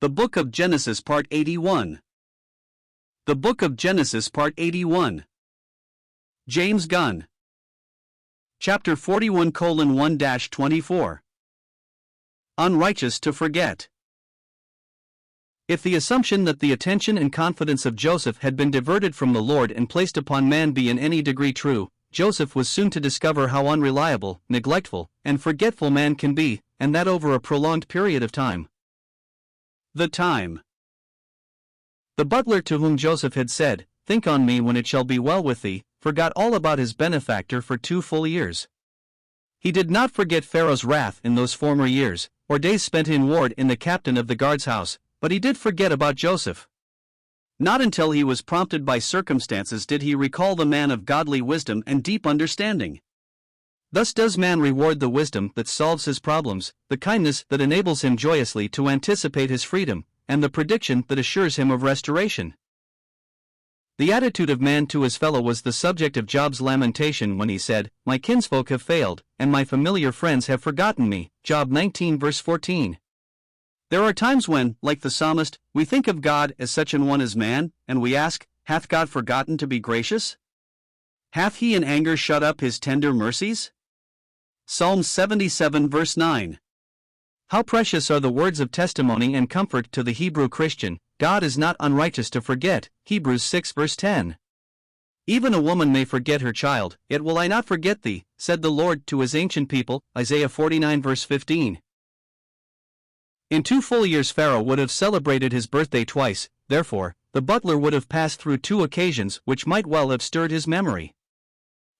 The Book of Genesis Part 81. The Book of Genesis Part 81. James Gunn. Chapter 41:1-24. Unrighteous to Forget. If the assumption that the attention and confidence of Joseph had been diverted from the Lord and placed upon man be in any degree true, Joseph was soon to discover how unreliable, neglectful, and forgetful man can be, and that over a prolonged period of time. The time. The butler to whom Joseph had said, "Think on me when it shall be well with thee," forgot all about his benefactor for 2 full years. He did not forget Pharaoh's wrath in those former years, or days spent in ward in the captain of the guard's house, but he did forget about Joseph. Not until he was prompted by circumstances did he recall the man of godly wisdom and deep understanding. Thus does man reward the wisdom that solves his problems, the kindness that enables him joyously to anticipate his freedom, and the prediction that assures him of restoration. The attitude of man to his fellow was the subject of Job's lamentation when he said, "My kinsfolk have failed, and my familiar friends have forgotten me." Job 19 verse 14. There are times when, like the psalmist, we think of God as such an one as man, and we ask, hath God forgotten to be gracious? Hath he in anger shut up his tender mercies? Psalm 77 verse 9. How precious are the words of testimony and comfort to the Hebrew Christian. God is not unrighteous to forget. Hebrews 6 verse 10. Even a woman may forget her child, yet will I not forget thee, said the Lord to his ancient people. Isaiah 49 verse 15. In 2 full years Pharaoh would have celebrated his birthday twice, therefore, the butler would have passed through 2 occasions which might well have stirred his memory.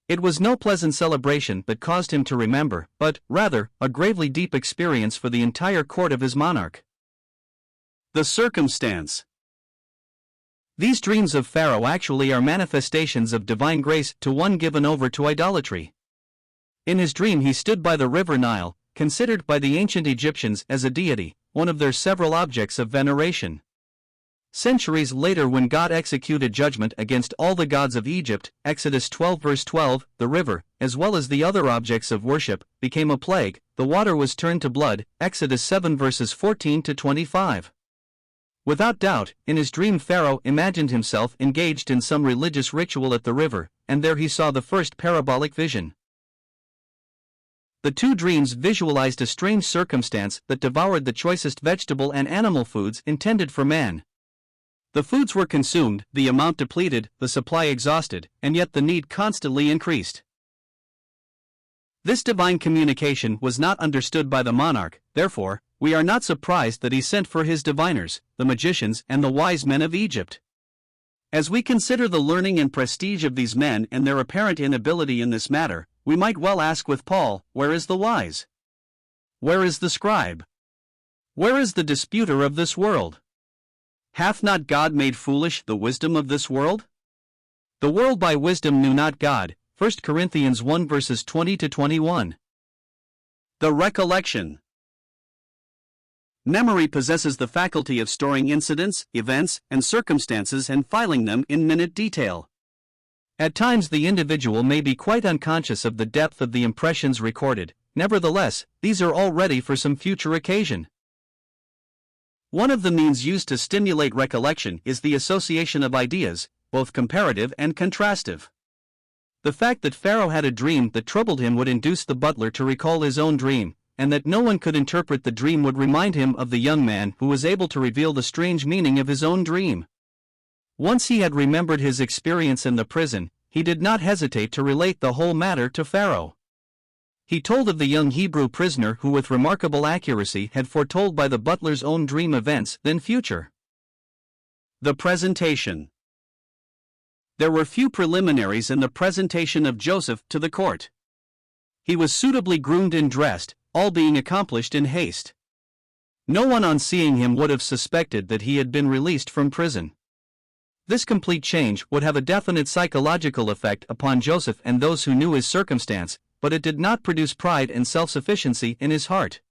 It was no pleasant celebration that caused him to remember, but, rather, a gravely deep experience for the entire court of his monarch. The circumstance. These dreams of Pharaoh actually are manifestations of divine grace to one given over to idolatry. In his dream he stood by the river Nile, considered by the ancient Egyptians as a deity, one of their several objects of veneration. Centuries later, when God executed judgment against all the gods of Egypt, Exodus 12 verse 12, the river, as well as the other objects of worship, became a plague. The water was turned to blood, Exodus 7 verses 14-25. Without doubt, in his dream Pharaoh imagined himself engaged in some religious ritual at the river, and there he saw the first parabolic vision. The 2 dreams visualized a strange circumstance that devoured the choicest vegetable and animal foods intended for man. The foods were consumed, the amount depleted, the supply exhausted, and yet the need constantly increased. This divine communication was not understood by the monarch, therefore, we are not surprised that he sent for his diviners, the magicians and the wise men of Egypt. As we consider the learning and prestige of these men and their apparent inability in this matter, we might well ask with Paul, where is the wise? Where is the scribe? Where is the disputer of this world? Hath not God made foolish the wisdom of this world? The world by wisdom knew not God. 1 Corinthians 1 verses 20-21. The recollection. Memory possesses the faculty of storing incidents, events, and circumstances and filing them in minute detail. At times the individual may be quite unconscious of the depth of the impressions recorded, nevertheless, these are all ready for some future occasion. One of the means used to stimulate recollection is the association of ideas, both comparative and contrastive. The fact that Pharaoh had a dream that troubled him would induce the butler to recall his own dream, and that no one could interpret the dream would remind him of the young man who was able to reveal the strange meaning of his own dream. Once he had remembered his experience in the prison, he did not hesitate to relate the whole matter to Pharaoh. He told of the young Hebrew prisoner who with remarkable accuracy had foretold by the butler's own dream events then future. The presentation. There were few preliminaries in the presentation of Joseph to the court. He was suitably groomed and dressed, all being accomplished in haste. No one on seeing him would have suspected that he had been released from prison. This complete change would have a definite psychological effect upon Joseph and those who knew his circumstance, but it did not produce pride and self-sufficiency in his heart.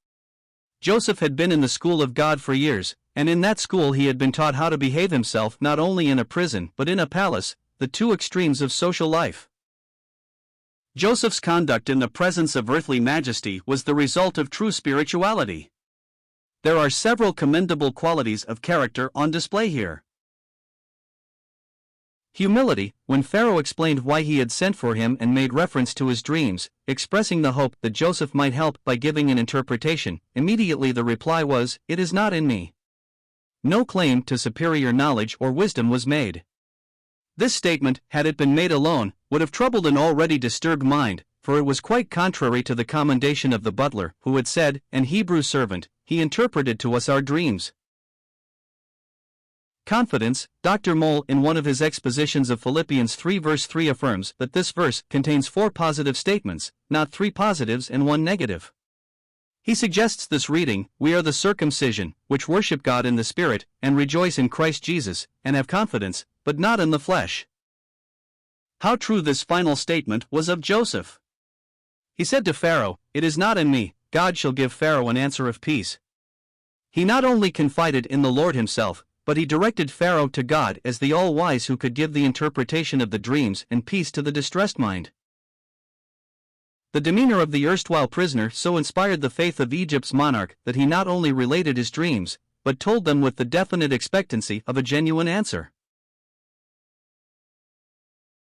Joseph had been in the school of God for years, and in that school he had been taught how to behave himself not only in a prison but in a palace, the 2 extremes of social life. Joseph's conduct in the presence of earthly majesty was the result of true spirituality. There are several commendable qualities of character on display here. Humility, when Pharaoh explained why he had sent for him and made reference to his dreams, expressing the hope that Joseph might help by giving an interpretation, immediately the reply was, "It is not in me." No claim to superior knowledge or wisdom was made. This statement, had it been made alone, would have troubled an already disturbed mind, for it was quite contrary to the commendation of the butler, who had said, "An Hebrew servant, he interpreted to us our dreams." Confidence. Dr. Moll, in one of his expositions of Philippians 3 verse 3, affirms that this verse contains 4 positive statements, not 3 positives and 1 negative. He suggests this reading: "We are the circumcision, which worship God in the Spirit, and rejoice in Christ Jesus, and have confidence, but not in the flesh." How true this final statement was of Joseph. He said to Pharaoh, "It is not in me, God shall give Pharaoh an answer of peace." He not only confided in the Lord himself, but he directed Pharaoh to God as the all-wise who could give the interpretation of the dreams and peace to the distressed mind. The demeanor of the erstwhile prisoner so inspired the faith of Egypt's monarch that he not only related his dreams, but told them with the definite expectancy of a genuine answer.